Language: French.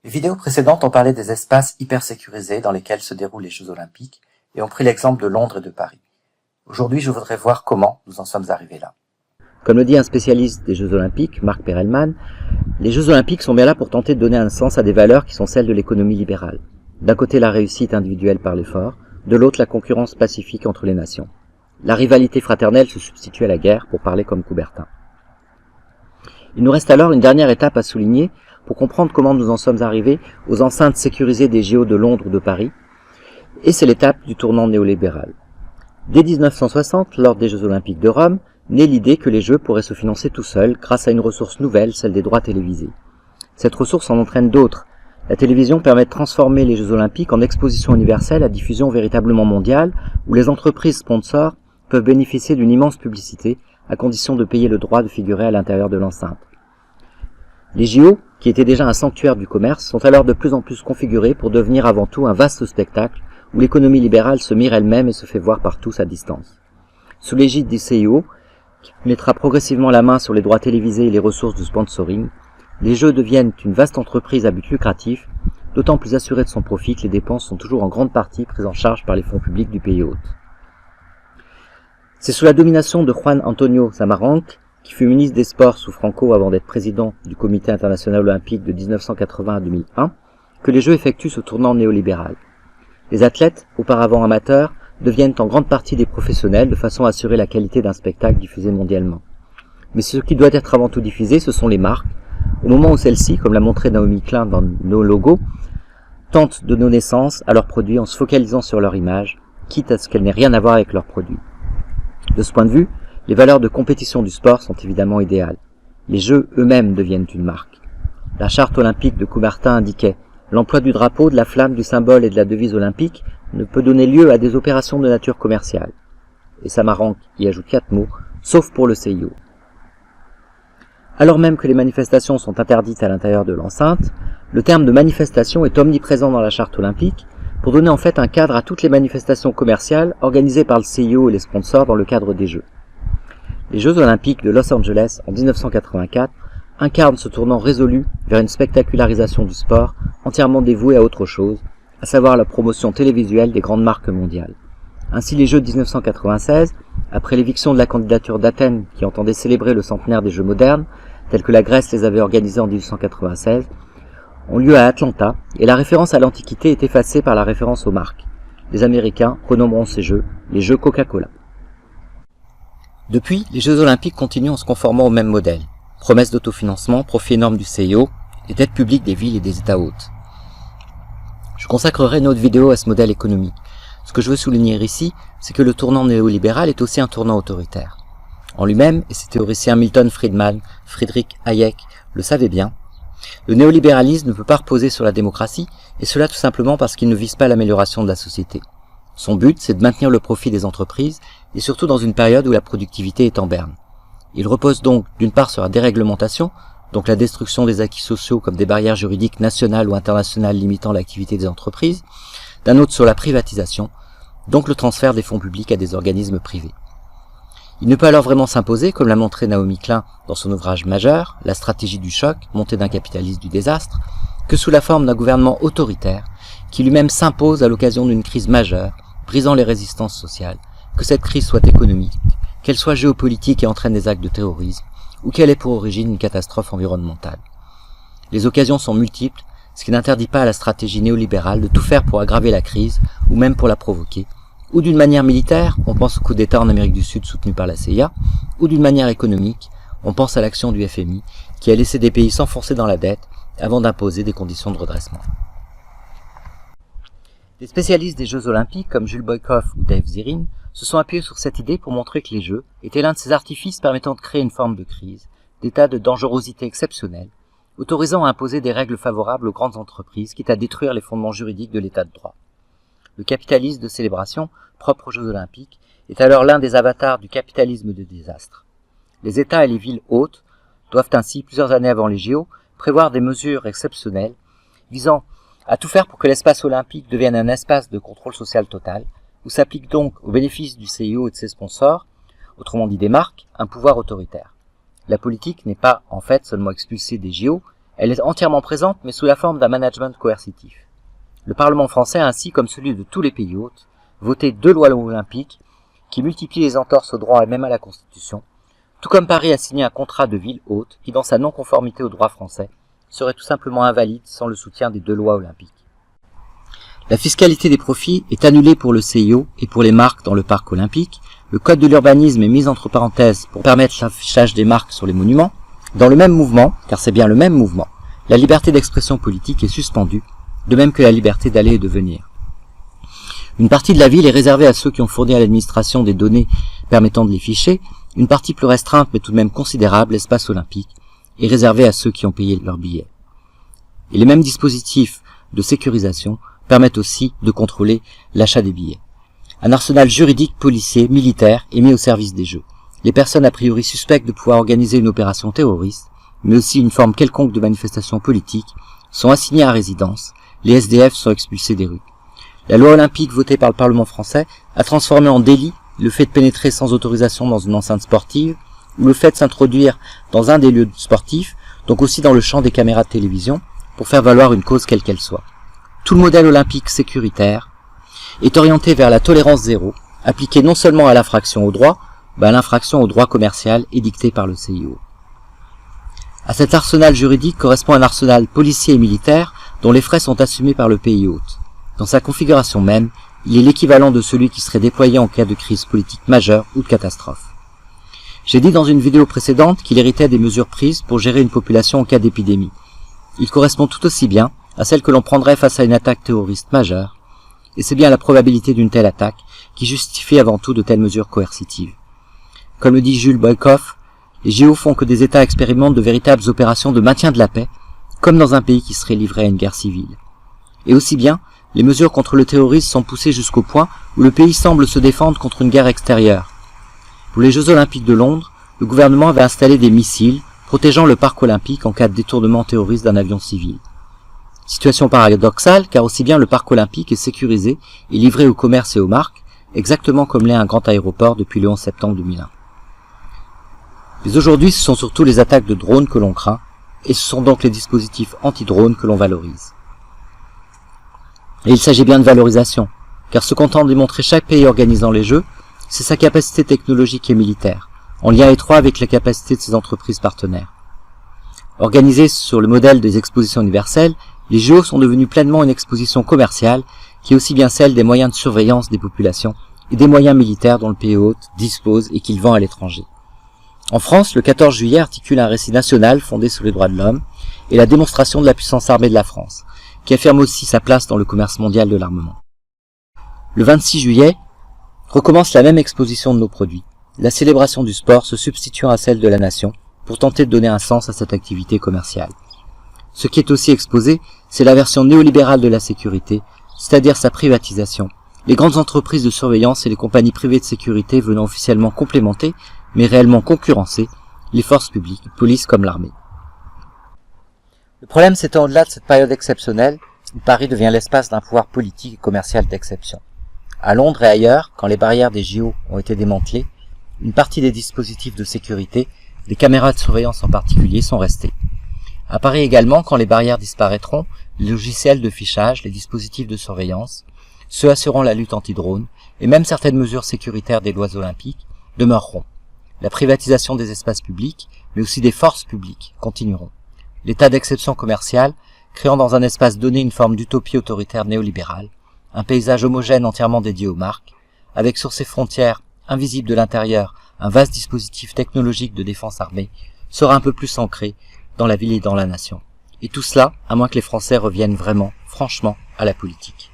Les vidéos précédentes ont parlé des espaces hyper sécurisés dans lesquels se déroulent les Jeux Olympiques et ont pris l'exemple de Londres et de Paris. Aujourd'hui, je voudrais voir comment nous en sommes arrivés là. Comme le dit un spécialiste des Jeux Olympiques, Marc Perelman, les Jeux Olympiques sont bien là pour tenter de donner un sens à des valeurs qui sont celles de l'économie libérale. D'un côté la réussite individuelle par l'effort, de l'autre la concurrence pacifique entre les nations. La rivalité fraternelle se substitue à la guerre, pour parler comme Coubertin. Il nous reste alors une dernière étape à souligner pour comprendre comment nous en sommes arrivés aux enceintes sécurisées des JO de Londres ou de Paris, et c'est l'étape du tournant néolibéral. Dès 1960, lors des Jeux Olympiques de Rome, naît l'idée que les Jeux pourraient se financer tout seuls grâce à une ressource nouvelle, celle des droits télévisés. Cette ressource en entraîne d'autres. La télévision permet de transformer les Jeux Olympiques en exposition universelle à diffusion véritablement mondiale, où les entreprises sponsors peuvent bénéficier d'une immense publicité, à condition de payer le droit de figurer à l'intérieur de l'enceinte. Les JO, qui étaient déjà un sanctuaire du commerce, sont alors de plus en plus configurés pour devenir avant tout un vaste spectacle, où l'économie libérale se mire elle-même et se fait voir par tous à distance. Sous l'égide du CIO, qui mettra progressivement la main sur les droits télévisés et les ressources du sponsoring, les Jeux deviennent une vaste entreprise à but lucratif, d'autant plus assurée de son profit que les dépenses sont toujours en grande partie prises en charge par les fonds publics du pays hôte. C'est sous la domination de Juan Antonio Samaranch, qui fut ministre des Sports sous Franco avant d'être président du Comité international olympique de 1980 à 2001, que les Jeux effectuent ce tournant néolibéral. Les athlètes, auparavant amateurs, deviennent en grande partie des professionnels de façon à assurer la qualité d'un spectacle diffusé mondialement. Mais ce qui doit être avant tout diffusé, ce sont les marques, au moment où celles-ci, comme l'a montré Naomi Klein dans nos logos, tentent de donner naissance à leurs produits en se focalisant sur leur image, quitte à ce qu'elle n'ait rien à voir avec leurs produits. De ce point de vue, les valeurs de compétition du sport sont évidemment idéales. Les Jeux eux-mêmes deviennent une marque. La charte olympique de Coubertin indiquait « L'emploi du drapeau, de la flamme, du symbole et de la devise olympique ne peut donner lieu à des opérations de nature commerciale. » Et Samaranch y ajoute 4 mots, sauf pour le CIO. Alors même que les manifestations sont interdites à l'intérieur de l'enceinte, le terme de manifestation est omniprésent dans la charte olympique pour donner en fait un cadre à toutes les manifestations commerciales organisées par le CIO et les sponsors dans le cadre des Jeux. Les Jeux Olympiques de Los Angeles en 1984 incarnent ce tournant résolu vers une spectacularisation du sport entièrement dévouée à autre chose, à savoir la promotion télévisuelle des grandes marques mondiales. Ainsi les Jeux de 1996, après l'éviction de la candidature d'Athènes qui entendait célébrer le centenaire des Jeux modernes, tels que la Grèce les avait organisés en 1896, ont lieu à Atlanta et la référence à l'Antiquité est effacée par la référence aux marques. Les Américains renommeront ces Jeux les Jeux Coca-Cola. Depuis, les Jeux Olympiques continuent en se conformant au même modèle. Promesse d'autofinancement, profit énorme du CIO et dette publique des villes et des États hôtes. Je consacrerai une autre vidéo à ce modèle économique. Ce que je veux souligner ici, c'est que le tournant néolibéral est aussi un tournant autoritaire. En lui-même, et ses théoriciens Milton Friedman, Friedrich Hayek le savaient bien, le néolibéralisme ne peut pas reposer sur la démocratie, et cela tout simplement parce qu'il ne vise pas l'amélioration de la société. Son but, c'est de maintenir le profit des entreprises, et surtout dans une période où la productivité est en berne. Il repose donc d'une part sur la déréglementation, donc la destruction des acquis sociaux comme des barrières juridiques nationales ou internationales limitant l'activité des entreprises, d'un autre sur la privatisation, donc le transfert des fonds publics à des organismes privés. Il ne peut alors vraiment s'imposer, comme l'a montré Naomi Klein dans son ouvrage majeur, La stratégie du choc, montée d'un capitalisme du désastre, que sous la forme d'un gouvernement autoritaire, qui lui-même s'impose à l'occasion d'une crise majeure, brisant les résistances sociales, que cette crise soit économique, qu'elle soit géopolitique et entraîne des actes de terrorisme, ou qu'elle ait pour origine une catastrophe environnementale. Les occasions sont multiples, ce qui n'interdit pas à la stratégie néolibérale de tout faire pour aggraver la crise, ou même pour la provoquer, ou d'une manière militaire, on pense au coup d'État en Amérique du Sud soutenu par la CIA, ou d'une manière économique, on pense à l'action du FMI, qui a laissé des pays s'enfoncer dans la dette avant d'imposer des conditions de redressement. Des spécialistes des Jeux Olympiques comme Jules Boykoff ou Dave Zirin se sont appuyés sur cette idée pour montrer que les Jeux étaient l'un de ces artifices permettant de créer une forme de crise, d'état de dangerosité exceptionnelle, autorisant à imposer des règles favorables aux grandes entreprises, quitte à détruire les fondements juridiques de l'état de droit. Le capitalisme de célébration, propre aux Jeux Olympiques, est alors l'un des avatars du capitalisme de désastre. Les États et les villes hôtes doivent ainsi, plusieurs années avant les JO, prévoir des mesures exceptionnelles visant à tout faire pour que l'espace olympique devienne un espace de contrôle social total, où s'applique donc, au bénéfice du CIO et de ses sponsors, autrement dit des marques, un pouvoir autoritaire. La politique n'est pas, en fait, seulement expulsée des JO, Elle est entièrement présente, mais sous la forme d'un management coercitif. Le Parlement français a ainsi, comme celui de tous les pays hôtes, voté 2 lois olympiques qui multiplient les entorses au droit et même à la Constitution, tout comme Paris a signé un contrat de ville hôte qui, dans sa non-conformité au droit français, serait tout simplement invalide sans le soutien des 2 lois olympiques. La fiscalité des profits est annulée pour le CIO et pour les marques dans le parc olympique. Le code de l'urbanisme est mis entre parenthèses pour permettre l'affichage des marques sur les monuments. Dans le même mouvement, car c'est bien le même mouvement, la liberté d'expression politique est suspendue, de même que la liberté d'aller et de venir. Une partie de la ville est réservée à ceux qui ont fourni à l'administration des données permettant de les ficher. Une partie plus restreinte, mais tout de même considérable, l'espace olympique, est réservée à ceux qui ont payé leur billet. Et les mêmes dispositifs de sécurisation permettent aussi de contrôler l'achat des billets. Un arsenal juridique, policier, militaire est mis au service des Jeux. Les personnes a priori suspectes de pouvoir organiser une opération terroriste, mais aussi une forme quelconque de manifestation politique, sont assignées à résidence, les SDF sont expulsés des rues. La loi olympique votée par le Parlement français a transformé en délit le fait de pénétrer sans autorisation dans une enceinte sportive, ou le fait de s'introduire dans un des lieux sportifs, donc aussi dans le champ des caméras de télévision, pour faire valoir une cause quelle qu'elle soit. Tout le modèle olympique sécuritaire est orienté vers la tolérance zéro, appliquée non seulement à l'infraction au droit, mais à l'infraction au droit commercial édicté par le CIO. À cet arsenal juridique correspond un arsenal policier et militaire dont les frais sont assumés par le pays hôte. Dans sa configuration même, il est l'équivalent de celui qui serait déployé en cas de crise politique majeure ou de catastrophe. J'ai dit dans une vidéo précédente qu'il héritait des mesures prises pour gérer une population en cas d'épidémie. Il correspond tout aussi bien à celle que l'on prendrait face à une attaque terroriste majeure, et c'est bien la probabilité d'une telle attaque qui justifie avant tout de telles mesures coercitives. Comme le dit Jules Boykoff, les JO font que des États expérimentent de véritables opérations de maintien de la paix, comme dans un pays qui serait livré à une guerre civile. Et aussi bien, les mesures contre le terrorisme sont poussées jusqu'au point où le pays semble se défendre contre une guerre extérieure. Pour les Jeux Olympiques de Londres, le gouvernement avait installé des missiles protégeant le parc olympique en cas de détournement terroriste d'un avion civil. Situation paradoxale, car aussi bien le parc olympique est sécurisé et livré au commerce et aux marques, exactement comme l'est un grand aéroport depuis le 11 septembre 2001. Mais aujourd'hui, ce sont surtout les attaques de drones que l'on craint, et ce sont donc les dispositifs anti-drones que l'on valorise. Et il s'agit bien de valorisation, car ce qu'entend démontrer chaque pays organisant les Jeux, c'est sa capacité technologique et militaire, en lien étroit avec la capacité de ses entreprises partenaires. Organisés sur le modèle des expositions universelles, les JO sont devenus pleinement une exposition commerciale, qui est aussi bien celle des moyens de surveillance des populations et des moyens militaires dont le pays hôte dispose et qu'il vend à l'étranger. En France, le 14 juillet articule un récit national fondé sur les droits de l'homme et la démonstration de la puissance armée de la France, qui affirme aussi sa place dans le commerce mondial de l'armement. Le 26 juillet recommence la même exposition de nos produits, la célébration du sport se substituant à celle de la nation pour tenter de donner un sens à cette activité commerciale. Ce qui est aussi exposé, c'est la version néolibérale de la sécurité, c'est-à-dire sa privatisation, les grandes entreprises de surveillance et les compagnies privées de sécurité venant officiellement complémenter, mais réellement concurrencer, les forces publiques, police comme l'armée. Le problème c'est au-delà de cette période exceptionnelle, où Paris devient l'espace d'un pouvoir politique et commercial d'exception. À Londres et ailleurs, quand les barrières des JO ont été démantelées, une partie des dispositifs de sécurité, des caméras de surveillance en particulier, sont restés. À Paris également, quand les barrières disparaîtront, les logiciels de fichage, les dispositifs de surveillance, ceux assurant la lutte anti-drone, et même certaines mesures sécuritaires des lois olympiques, demeureront. La privatisation des espaces publics, mais aussi des forces publiques, continueront. L'état d'exception commerciale, créant dans un espace donné une forme d'utopie autoritaire néolibérale, un paysage homogène entièrement dédié aux marques, avec sur ses frontières, invisibles de l'intérieur, un vaste dispositif technologique de défense armée, sera un peu plus ancré dans la ville et dans la nation. Et tout cela, à moins que les Français reviennent vraiment, franchement, à la politique.